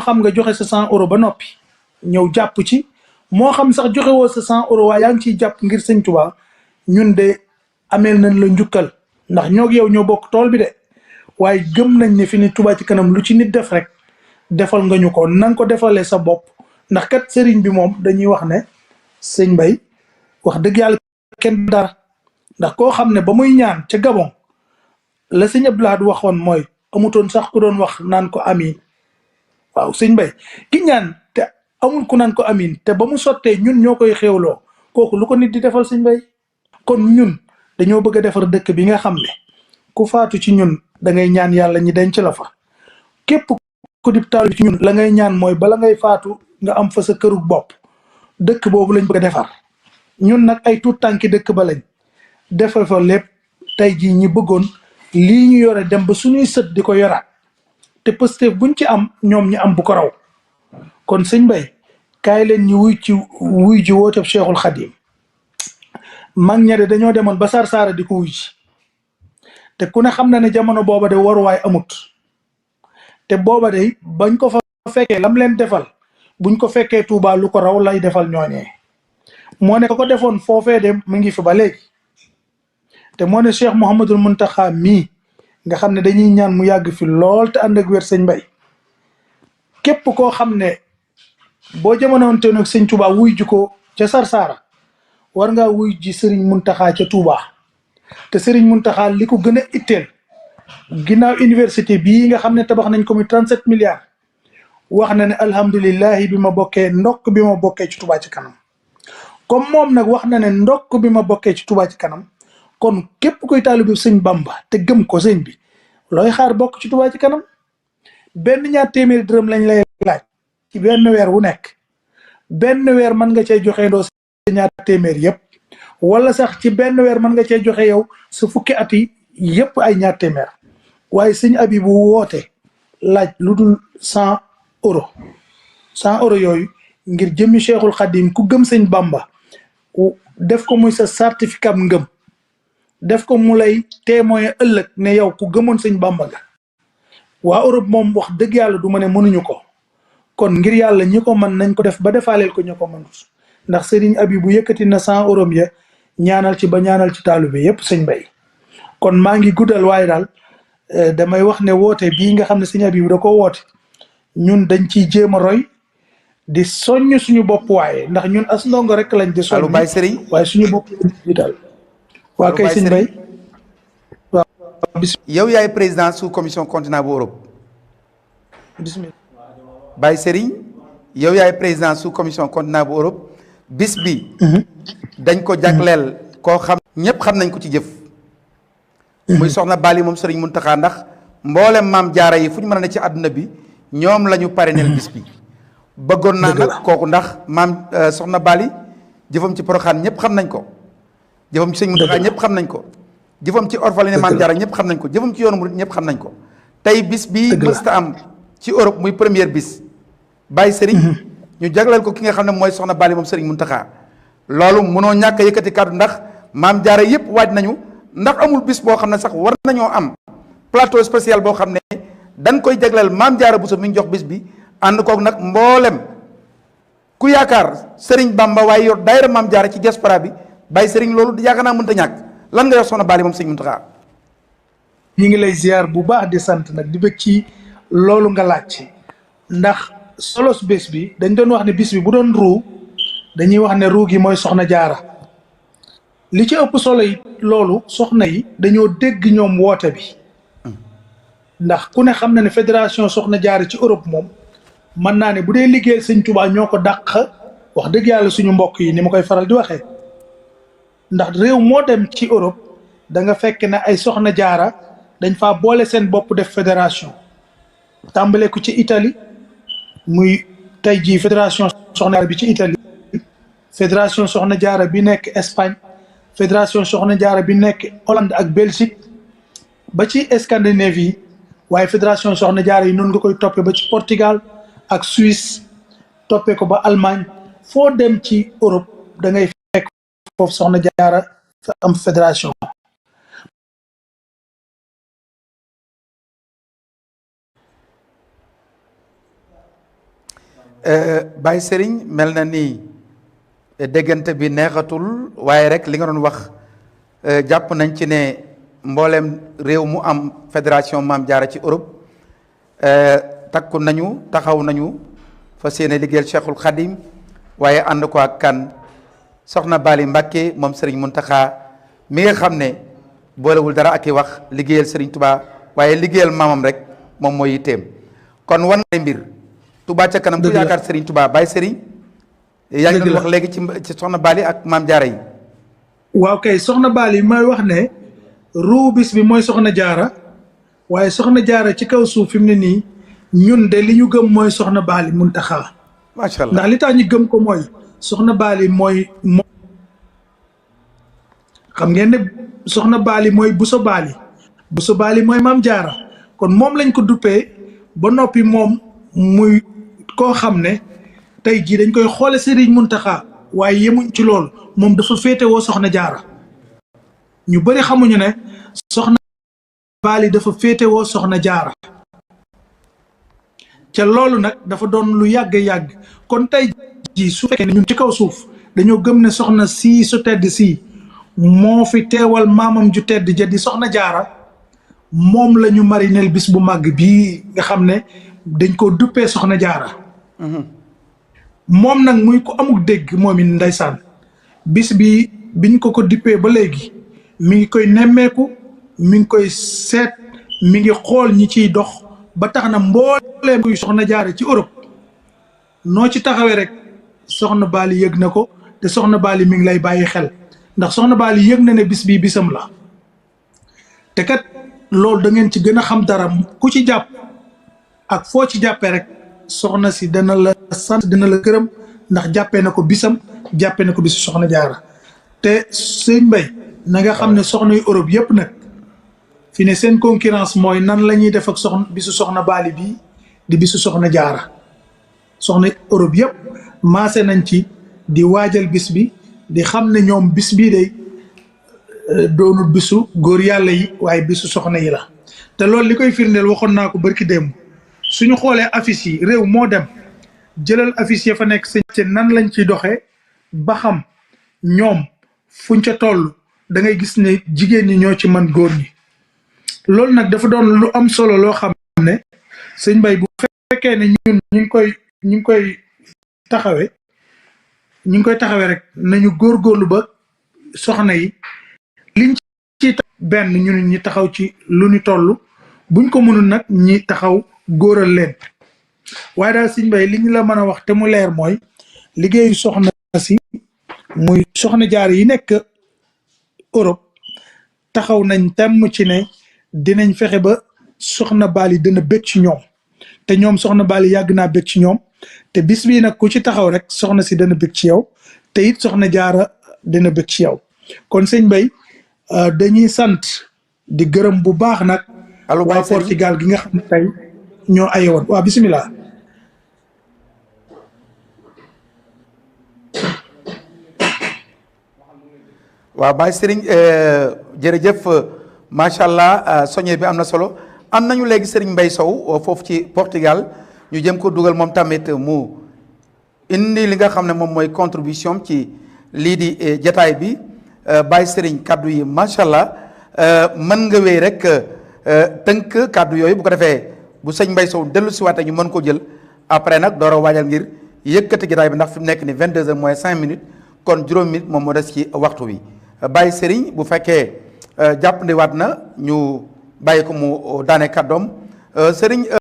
xam nga joxe sa 100 € ba noppi ñëw jàpp ci moo xam sax joxe woo sa 100 € waaye yaa ngi ciy jàpp ngir sëñ Tuubaa ñun de ameel nañ la njukkal ndax ñoo yow ñoo bokk tool bi de waaye gëm nañ ne fi ni Tuubaa ci kanam lu ci nit def rek defal nga ñu ko nanga ko defalee sa bopp ndax kat sëriñ bi moom dañuy wax ne sëñ Mbay wax dëgg yàlla kenn dara ndax koo xam ne ba muy ñaan ca Gabon la sëñ Abdou Lahad waxoon mooy amutoon sax ku doon wax naan ko amiin waaw sëñ Mbay ki ñaan te amul ku naan ko amiin te ba mu sottee ñun ñoo koy xéewloo kooku lu ko nit di defal sëñ Mbay kon ñun dañoo bëgg a defar dëkk bi nga xam ne ku faatu ci ñun da ngay ñaan yàlla ñi denc la fa képp ku di taal ci ñun la ngay ñaan mooy bala ngay faatu nga am fa sa kërug bopp dëkk boobu lañ bëgg a defar ñun nag ay tuut tànki dëkk ba lañ defar fa lépp tey jii ñi bëggoon lii ñu yore dem ba suñuy sët di ko yoraat te Pastef buñ ci am ñoom ñi am bu ko raw kon sëñ Mbay kaay leen ñu wuy ji woote Cheikhul Khadim mag ña de dañoo demoon ba Sarsara di ko wuy ji te ku ne xam na ne jamono booba de waruwaay amut te booba de bañ ko fa fekkee lam leen defal buñ ko fekkee Touba lu ko raw lay defal ñooñee moo ne ko defoon foofee de mu ngi fi ba léegi te moo ne Cheikh Mouhamadul Muntaxa mii nga xam ne dañuy ñaan mu yàgg fi lool te ànd ak wér sëñ Mbay képp koo xam ne boo jamonoon te nag sëñ Touba wuy ji ko ca Sarsara war ngaa wuy ji Sëriñ Muntaxa ca Touba te Sëriñ Muntaxa li ko gën a itteel ginnaaw université bii nga xam ne tabax nañ ko muy 37 milliards wax na ne alhamdulillahi bi ma bokkee ndokk bi ma bokkee ci Touba ci kanam comme moom nag wax na ne ndokk bi ma bokkee ci Touba ci kanam kon képp koy taalibu sëñ Bamba te gëm ko sëñ bi looy xaar bokk ci Touba ci kanam benn ñaar téeméeri dërëm lañ lay laaj ci benn weer wu nekk benn weer mën nga cee joxe doo sa ñaar téeméer yépp wala sax ci benn weer mën nga cee joxe yow sa fukki at yi yépp ay ñaar téeméer waaye sëñ abi bu woote laaj lu dul 100 € 100 € yooyu ngir jëmmi Cheikhul Khadim ku gëm sëñ Bamba def ko muy sa certificat ngëm def ko mu lay témoin ëllëg ne yow ku gëmoon sëñ Bamba nga waa Europe moom wax dëgg yàlla du ma ne mënuñu ko kon ngir yàlla ñi ko mën nañ ko def ba defaaleel ko ñu ko mënut ndax sëriñ abi bu yëkkati na 100 € ya ñaanal ci ba ñaanal ci taalu bi yépp sëñ Mbay kon maa ngi guddal waaye daal damay wax ne woote bii nga xam ne sëñ abi bu da ko woote ñun dañ ciy jéem a roy di soññ suñu bopp waaye ndax ñun as ndongo rek lañ di soññ waaye suñu bopp jiital waa kay sëñ Mbay waaw yow yaay président sous commission continent bu Europe bismillah Baye Sëriñ yow yaay président sous commission continent bu Europe bis bi dañ ko jagleel koo xam ñëpp xam nañ ko ci jëf muy soxna Bali moom Sëriñ Muntaxa ndax mboolem maam jaara yi fu ñu mën a ne ci àdduna bi ñoom la ñu parrainel bis bi bëggoon naa nag kooku ndax maam soxna Bali jëfam ci Poroxaan ñëpp xam nañ ko jëfam ci Sëriñ Muntaxa ñëpp xam nañ ko jëfam ci orphelinat maam jaara ñëpp xam nañ ko jëfam ci yoonu murid ñëpp xam nañ ko tey bis bi mësta am ci Europe muy première bis Baye Sëriñ ñu jagleel ko ki nga xam ne mooy soxna Bali moom Sëriñ Muntaxa loolu mënoo ñàkk a yëkkati kàddu ndax maam jaara yëpp waaj nañu ndax amul bis boo xam ne sax war nañoo am plateau spécial boo xam ne dañ koy jagleel maam jaara Bousso mi ñu jox bis bi ànd kook nag mboolem ku yaakaar Sëriñ Bamba waaye yor daayira maam jaara ci diaspora bi Baye Sëriñ loolu yaakaar naa mënta ñàkk lan nga yor soxna Bali moom Sëriñ Muntaxa ñi ngi lay ziar bu baax di sant nag di bëgg ci loolu nga laaj ndax solos bés bi dañ doon wax ne bis bi bu doon ruu dañuy wax ne ruu gi mooy soxna jaara li ci ëpp solo yi loolu soxna yi dañoo dégg ñoom woote bi ndax ku ne xam na ne fédération soxna jaara ci Europe moom mën naa ne bu dee liggéeyal sëñ Tuubaa ñoo ko dàq wax dëgg yàlla suñu mbokk yi ni ma koy faral di waxee ndax réew moo dem ci Europe da nga fekk ne ay soxna jaara dañ faa boole seen bopp def fédération tàmbale ko ci Italie muy tey jii fédération soxna jaara bi ci Italie fédération soxna jaara bi nekk Espagne fédération soxna jaara bi nekk Hollande ak Belgique ba ci Scandinavie waaye fédération soxna jaara yi noonu nga koy toppee ba ci Portugal ak Suisse toppee ko ba Allemagne foo dem ci Europe da ngay fekk foofu soxna jaara am fédération Baye Sëriñ mel na ni déggante bi neexatul waaye rek li nga doon wax jàpp nañ ci ne mbooleem réew mu am fédération Maam Jaara ci Europe takku nañu taxaw nañu fas yéene liggéeyal Cheikhul Khadim waaye ànd ko ak kan soxna Bali Mbàkke moom Sëriñ Muntaxa mi nga xam ne boolewul dara ak i wax liggéeyal Sëriñ Tuubaa waaye liggéeyal maamam rek moom mooy yitteem kon wan ngay mbir Touba ca kanam ku yaakaar Sëriñ Tuubaa Baye Sëriñ yaa ngi doon wax léegi ci soxna Bali ak Maam Jaara yi waaw kay soxna Bali may wax ne ruu bis bi mooy soxna jaara waaye soxna jaara ci kaw suuf fi mu ne nii ñun de li ñu gëm mooy soxna Bali Muntaxa macha allah ndax li tax ñu gëm ko mooy soxna Bali mooy xam ngeen ne soxna Bali mooy Buso Bali mooy Maam Jaara kon moom lañ ko duppee ba noppi moom muy koo xam ne tey jii dañ koy xoole Sëriñ Muntaxa waaye yemuñ ci lool moom dafa féetewoo soxna jaara ñu bëri xamuñu ne soxna Bali dafa féetewoo soxna jaara ca loolu nag dafa doon lu yàgg kon tey jii su fekkee ne ñun ci kaw suuf dañoo gëm ne soxna sii su tedd sii moo fi teewal maamam ju tedd ja di soxna jaara moom la ñu marinel bis bu màgg bii nga xam ne dañ ko duppee soxna jaara moom nag muy ko amul dégg moom it ndeysaan bis bi biñ ko dippee ba léegi mi ngi koy nemmeeku mi ngi koy seet mi ngi xool ñi ciy dox ba tax na mbooleem kuy soxna jaara ci Europe noo ci taxawee rek soxna Bali yëg na ko te soxna Bali mi ngi lay bàyyi xel ndax soxna Bali yëg na ne bis bii bisam la te kat loolu da ngeen ci gën a xam dara ku ci jàpp ak foo ci jàppee rek soxna si dana la sant dana la gërëm ndax jàppee na ko bisam jàppee na ko bisu soxna jaara te sëñ Mbay na nga xam ne soxna yu Europe yëpp nag fi ne seen concurrence mooy nan la ñuy def ak bisu soxna Bali bii di bisu soxna jaara soxna Europe yëpp maase nañ ci di waajal bis bi di xam ne ñoom bis bii day doonul bisu góor yàlla yi waaye bisu soxna yi la te loolu li koy firndeel waxoon naa ko barki démb suñu xoolee affiche yi réew moo dem jëlal affiche ya fa nekk sëñ nan lañ ciy doxee ba xam ñoom fuñ ca toll da ngay gis ne jigéen ñi ñoo ci man góor ñi loolu nag dafa doon lu am solo loo xam ne sëñ Mbay bu fekkee ne ñun ñu ngi koy taxawee rek nañu góorgóorlu ba soxna yi liñ ci benn ñun ñi taxaw ci lu ñu toll buñ ko mënul nag ñi taxaw góoral leen waaye daal sëñ Mbay li ñu la mën a wax te mu leer mooy liggéeyu soxna si muy soxna jaar yi nekk Europe taxaw nañ temm ci ne dinañ fexe ba soxna Bali dina bëgg ci ñoom te ñoom soxna Bali yàgg naa bëgg ci ñoom te bis bii nag ku ci taxaw rek soxna si dana bëgg ci yow te it soxna jaara dina bëgg ci yow kon sëñ Mbay dañuy sant di gërëm bu baax nag waa Portugal gi nga xam ne tey ñoo ayewoon waa bisimilah. waaw Baye Sëriñ jërëjëf macha allah soñe bi am na solo am nañu léegi Sëriñ Mbay Sow foofu ci Portugal ñu jëm ko dugal moom tamit mu indi li nga xam ne moom mooy contribution ci lii di jataay bi Baye Sëriñ kaddu yi macha allah mën nga wéy rek tënk kaddu yooyu bu ko defee bu sëñ Mbay Sow dellu si waate ñu mën ko jël après nag door a waajal ngir yëkkati jataay bi ndax fi mu nekk ni 22h moins 5 minutes kon juróom minutes moom moo des ci waxtu wi Baye Sëriñ bu fekkee jàppandi waat na ñu bàyyi ko mu daane kàddoom Sëriñ